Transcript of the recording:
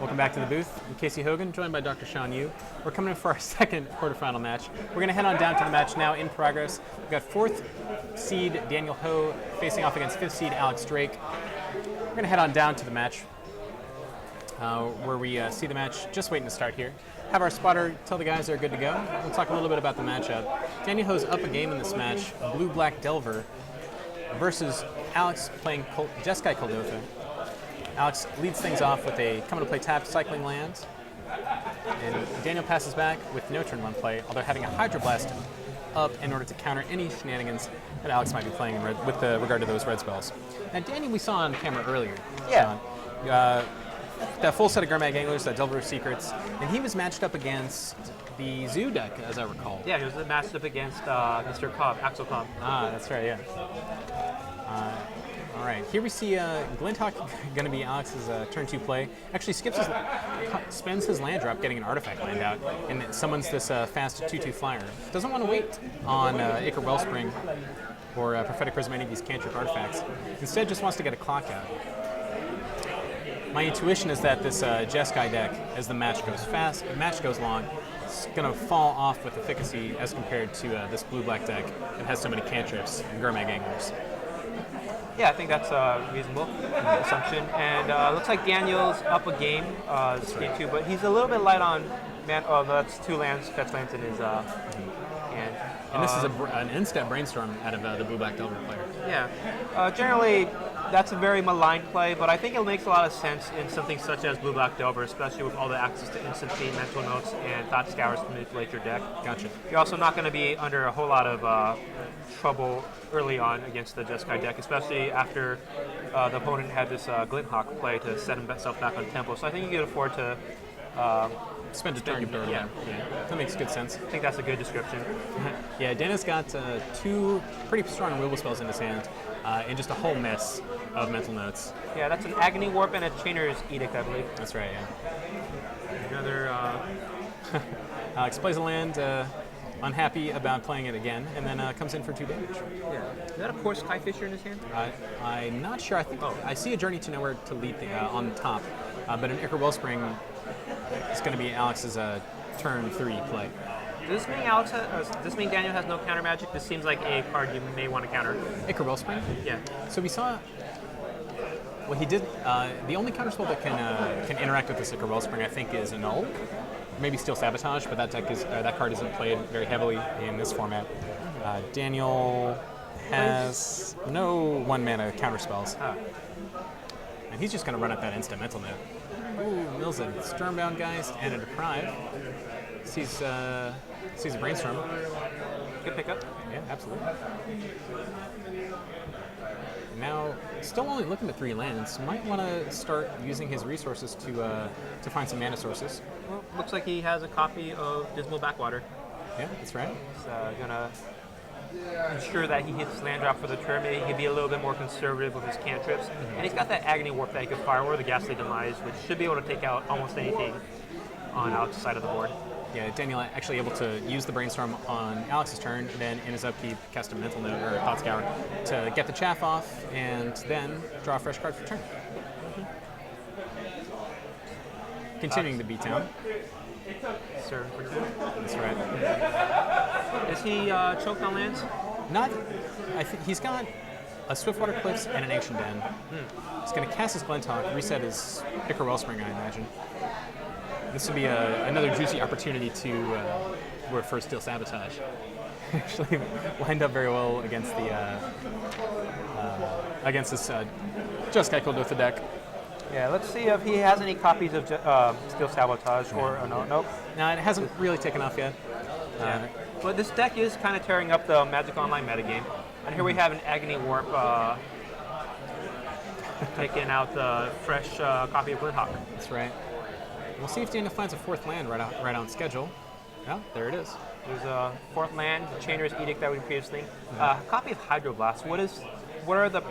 Welcome back to the booth. I'm Casey Hogan, joined by Dr. Sean Yu. We're coming in for our second quarterfinal match. We're going to head on down to the match now in progress. We've got 4th seed Daniel Ho facing off against 5th seed Alex Drake. We're going to head on down to the match where we see the match just waiting to start here. Have our spotter tell the guys they're good to go. We'll talk a little bit about the matchup. Daniel Ho's up a game in this match, Blue-Black Delver versus Alex playing Jeskai Koldotha. Alex leads things off with a coming to play tap cycling lands. And Daniel passes back with no turn 1 play, although having a Hydroblast up in order to counter any shenanigans that Alex might be playing with regard to those red spells. Now, Daniel, we saw on camera earlier. Yeah. That full set of Gurmag Anglers, that Delver Secrets, and he was matched up against the Zoo deck, as I recall. Yeah, he was matched up against Mr. Cobb, Axel Cobb. Ah, that's right, yeah. All right, here we see Glinthawk going to be Alex's turn 2 play. Actually spends his land drop getting an artifact land out, and it summons this fast 2/2 flyer. Doesn't want to wait on Acre Wellspring or Prophetic Prism, any of these cantrip artifacts. Instead, just wants to get a clock out. My intuition is that this Jeskai deck, as the match goes long, is going to fall off with efficacy as compared to this blue-black deck that has so many cantrips and Gurmag Anglers. Yeah, I think that's a reasonable assumption. And looks like Daniel's up a game, this game too, but he's a little bit light on that's 2 lands, fetch lands in his hand. And this is an instant brainstorm out of the blue-black Delver player. Yeah. Generally, that's a very maligned play, but I think it makes a lot of sense in something such as Blue-Black Delver, especially with all the access to instant speed, mental notes, and thought scours to manipulate your deck. Gotcha. You're also not going to be under a whole lot of trouble early on against the Jeskai deck, especially after the opponent had this Glinthawk play to set himself back on tempo. So I think you can afford to spend a turn. Yeah, that makes good sense. I think that's a good description. Yeah, Dana's got 2 pretty strong removal spells in his hand, and just a whole mess of mental notes. Yeah, that's an Agony Warp and a Chainer's Edict, I believe. That's right, yeah. Another... Alex plays a land, unhappy about playing it again, and then comes in for 2 damage. Yeah. Is that a poor Skyfisher in his hand? I'm not sure. I think I see a Journey to Nowhere to lead on the top, but an Acre Wellspring is going to be Alex's turn 3 play. Does this mean Daniel has no counter magic? This seems like a card you may want to counter. Acre Wellspring? Yeah. So we saw. Well, he did. The only counterspell that can interact with this Acre Wellspring, I think, is Annul. Maybe Steel Sabotage, but that card isn't played very heavily in this format. Daniel has no 1-mana counterspells. And he's just going to run up that instant mental note. Ooh, mills a Stormbound Geist and a Deprive. Sees a Brainstorm. Good pickup. Yeah, absolutely. Now, still only looking at 3 lands. Might want to start using his resources to find some mana sources. Well, looks like he has a copy of Dismal Backwater. Yeah, that's right. He's gonna ensure that he hits land drop for the turn. Maybe he can be a little bit more conservative with his cantrips. And he's got that Agony Warp that he can fire, or the Ghastly Demise, which should be able to take out almost anything on Alex's side of the board. Yeah, Daniel actually able to use the Brainstorm on Alex's turn, then in his upkeep cast a Mental Note or a Thought Scour to get the chaff off, and then draw a fresh card for turn. Continuing the beatdown. Sir, for 2. That's right. Is he choked on lands? Not. I think he's got a Swiftwater Cliffs and an Ancient Den. He's going to cast his Glinthawk, reset his Acre Wellspring, I imagine. This would be another juicy opportunity to for Steel Sabotage. Actually, lined up very well against this Jeskai Koldotha deck. Yeah, let's see if he has any copies of Steel Sabotage or nope. No, it hasn't really taken off yet. Yeah. But this deck is kind of tearing up the Magic Online metagame. And here we have an Agony Warp taking out the fresh copy of Glinthawk. That's right. We'll see if Daniel finds a 4th land right on schedule. Yeah, there it is. There's a 4th land, the Chainer's Edict that we previously. Copy of Hydroblast. What are the